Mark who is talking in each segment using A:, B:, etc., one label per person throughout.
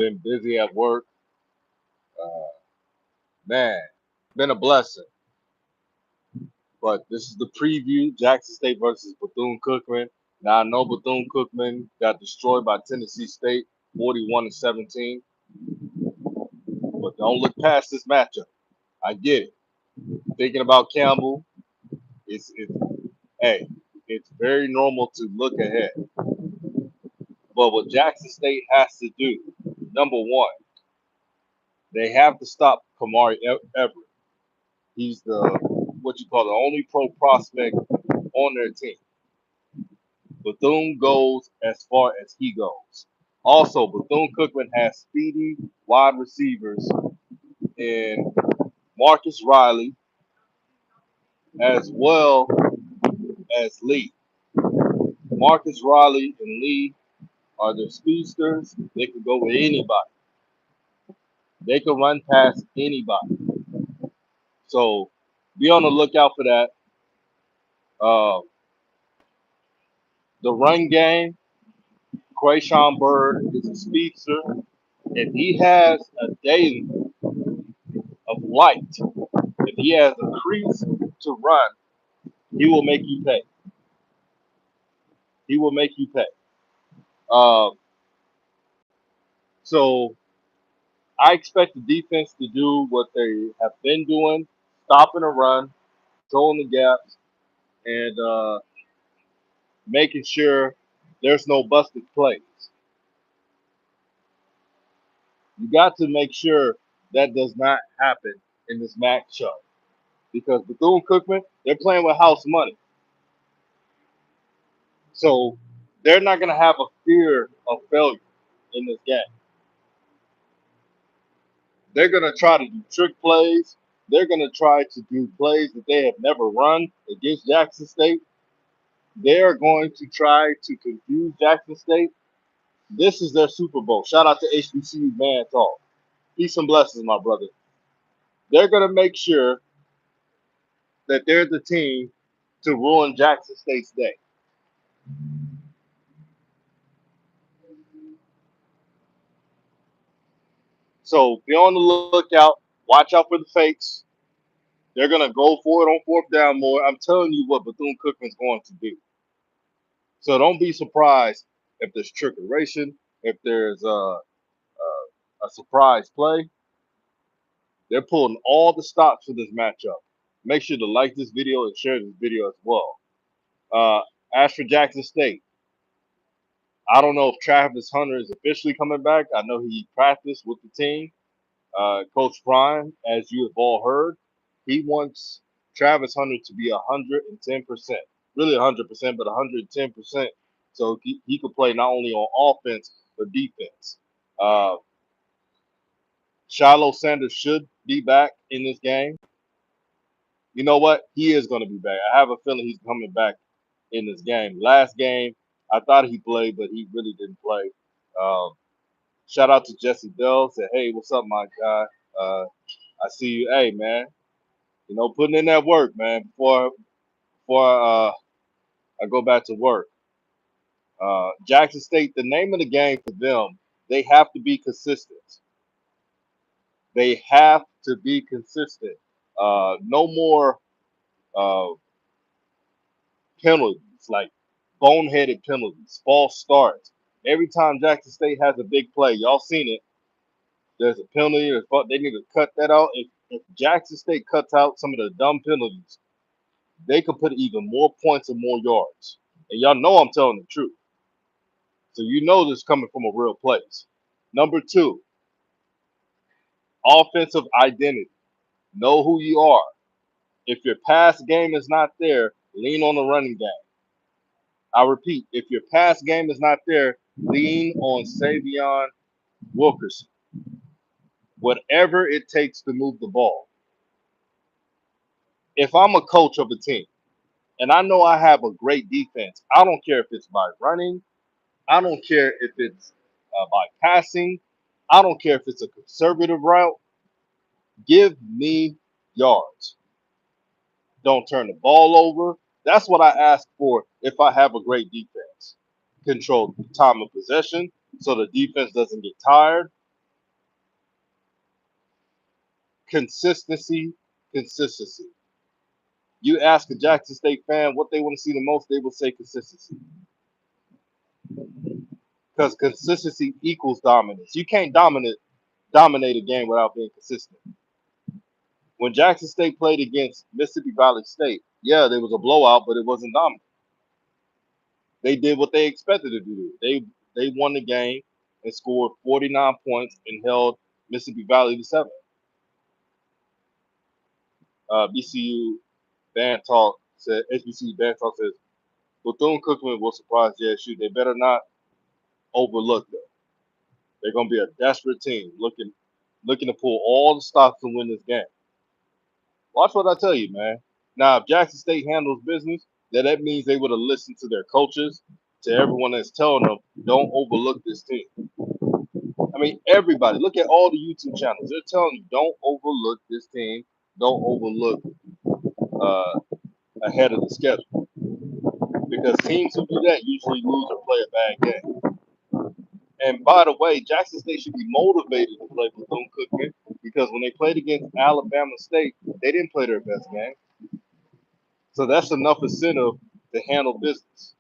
A: Been busy at work. Uh, man, been a blessing. But this is the preview: Jackson State versus Bethune-Cookman. Now I know Bethune-Cookman got destroyed by Tennessee State, 41-17. But don't look past this matchup. I get it. Thinking about Campbell, it's hey, it's very normal to look ahead. But what Jackson State has to do, number one, they have to stop Kamari Everett. He's the what you call the only pro prospect on their team. Bethune goes as far as he goes. Also, Bethune-Cookman has speedy wide receivers in Marcus Riley as well as Lee. Marcus Riley and Lee are the speedsters. They can go with anybody. They can run past anybody. So be on the lookout for that. Uh, the run game, Quayshawn Bird is a speedster. If he has a day of light, if he has a crease to run, he will make you pay. He will make you pay. Uh, so I expect the defense to do what they have been doing, stopping the run, controlling the gaps, and making sure there's no busted plays. You got to make sure that does not happen in this matchup because Bethune-Cookman, they're playing with house money. So they're not going to have a fear of failure in this game. They're going to try to do trick plays. They're going to try to do plays that they have never run against Jackson State. They're going to try to confuse Jackson State. This is their Super Bowl. Shout out to HBCU Man Talk. Peace and blessings, my brother. They're going to make sure that they're the team to ruin Jackson State's day. So be on the lookout. Watch out for the fakes. They're going to go for it on fourth down more. I'm telling you what Bethune-Cookman's going to do. So don't be surprised if there's trickeration, if there's a surprise play. They're pulling all the stops for this matchup. Make sure to like this video and share this video as well. As for Jackson State, I don't know if Travis Hunter is officially coming back. I know he practiced with the team. Coach Prime, as you have all heard, he wants Travis Hunter to be 110%. Really 100%, but 110%. So he could play not only on offense, but defense. Uh, Shiloh Sanders should be back in this game. You know what? He is going to be back. I have a feeling he's coming back in this game. Last game, I thought he played, but he really didn't play. Um, Shout out to Jesse Bell. Said, "Hey, what's up, my guy? I see you. Hey, man, putting in that work, man. Before I go back to work. Jackson State. The name of the game for them, they have to be consistent. They have to be consistent. No more uh, penalties, like boneheaded penalties, false starts. Every time Jackson State has a big play, y'all seen it. There's a penalty. They need to cut that out. If Jackson State cuts out some of the dumb penalties, they could put even more points and more yards. And y'all know I'm telling the truth. So you know this is coming from a real place. Number two, offensive identity. Know who you are. If your pass game is not there, lean on the running game. I repeat, if your pass game is not there, lean on Savion Wilkerson. Whatever it takes to move the ball. If I'm a coach of a team and I know I have a great defense, I don't care if it's by running, I don't care if it's by passing, I don't care if it's a conservative route. Give me yards. Don't turn the ball over. That's what I ask for if I have a great defense. Control the time of possession so the defense doesn't get tired. Consistency, consistency. You ask a Jackson State fan what they want to see the most, they will say consistency. Because consistency equals dominance. You can't dominate a game without being consistent. When Jackson State played against Mississippi Valley State, yeah, there was a blowout, but it wasn't dominant. They did what they expected to do. They won the game and scored 49 points and held Mississippi Valley to 7. BCU Band Talk said, HBCU Band Talk says, Bethune-Cookman will surprise JSU. They better not overlook them. They're going to be a desperate team looking to pull all the stops to win this game. Watch what I tell you, man. Now, if Jackson State handles business, then that means they would have listened to their coaches, to everyone that's telling them, don't overlook this team. I mean, everybody, look at all the YouTube channels. They're telling you, don't overlook this team. Don't overlook uh, ahead of the schedule. Because teams who do that usually lose or play a bad game. And by the way, Jackson State should be motivated to play Bethune-Cookman because when they played against Alabama State, they didn't play their best game. So that's enough incentive to handle business.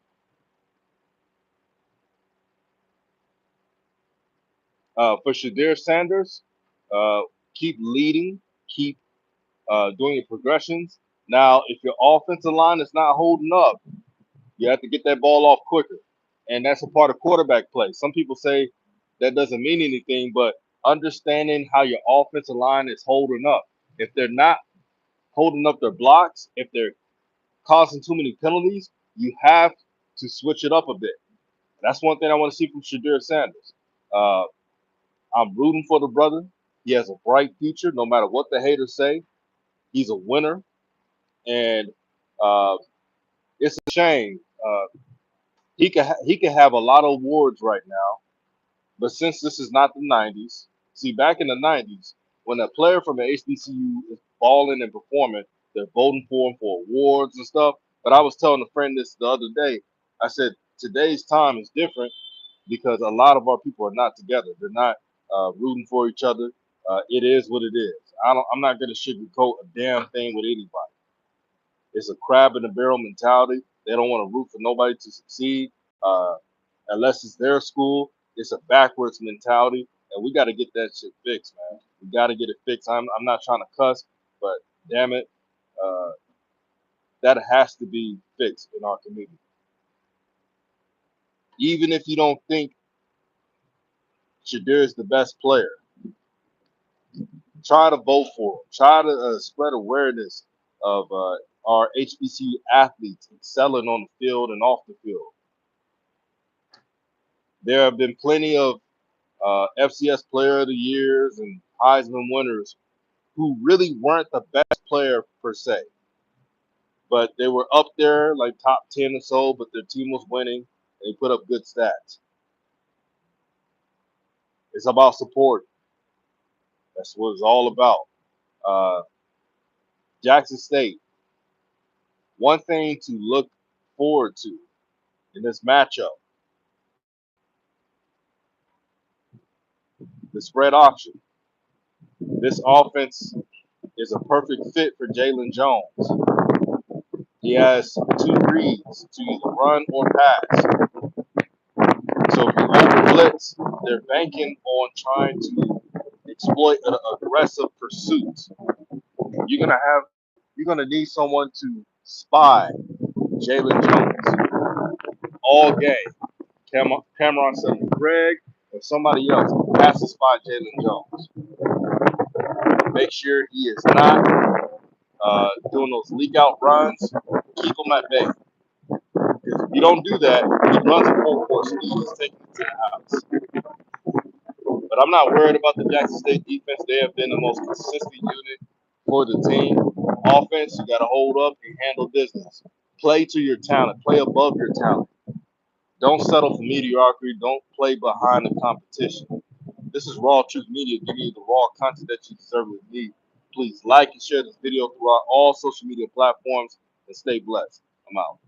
A: For Shadir Sanders, keep leading, keep doing your progressions. Now, if your offensive line is not holding up, you have to get that ball off quicker. And that's a part of quarterback play. Some people say that doesn't mean anything, but understanding how your offensive line is holding up. If they're not holding up their blocks, if they're causing too many penalties, you have to switch it up a bit. That's one thing I want to see from Shadir Sanders. Uh, I'm rooting for the brother. He has a bright future, no matter what the haters say. He's a winner, and uh, it's a shame. He could have a lot of awards right now, but since this is not the '90s, see back in the '90s, when a player from the HBCU is balling and performing, they're voting for him for awards and stuff. But I was telling a friend this the other day. I said today's time is different because a lot of our people are not together. They're not rooting for each other. It is what it is. I'm not going to sugarcoat a damn thing with anybody. It's a crab in the barrel mentality. They don't want to root for nobody to succeed uh, unless it's their school. It's a backwards mentality, and we got to get that shit fixed, man. We got to get it fixed. I'm not trying to cuss, but damn it, uh, that has to be fixed in our community. Even if you don't think Shadir is the best player, try to vote for him. Try to spread awareness of our HBCU athletes excelling on the field and off the field. There have been plenty of FCS Player of the Years and Heisman winners who really weren't the best player per se, but they were up there like top 10 or so, but their team was winning and they put up good stats. It's about support. That's what it's all about. Uh, Jackson State, one thing to look forward to in this matchup, the spread option. This offense is a perfect fit for Jalen Jones. He has two reads to either run or pass. So if you over blitz, they're banking on trying to exploit an aggressive pursuit. You're gonna need someone to spy Jalen Jones all game. Cameron Sutton Craig or somebody else has to spy Jalen Jones. Make sure he is not doing those leak out runs. Keep him at bay. Because if you don't do that, he runs a full course speed. He's taking it to the house. But I'm not worried about the Jackson State defense. They have been the most consistent unit for the team. Offense, you got to hold up and handle business. Play to your talent. Play above your talent. Don't settle for mediocrity. Don't play behind the competition. This is Raw Truth Media giving you the raw content that you deservedly need. Please like and share this video throughout all social media platforms and stay blessed. I'm out.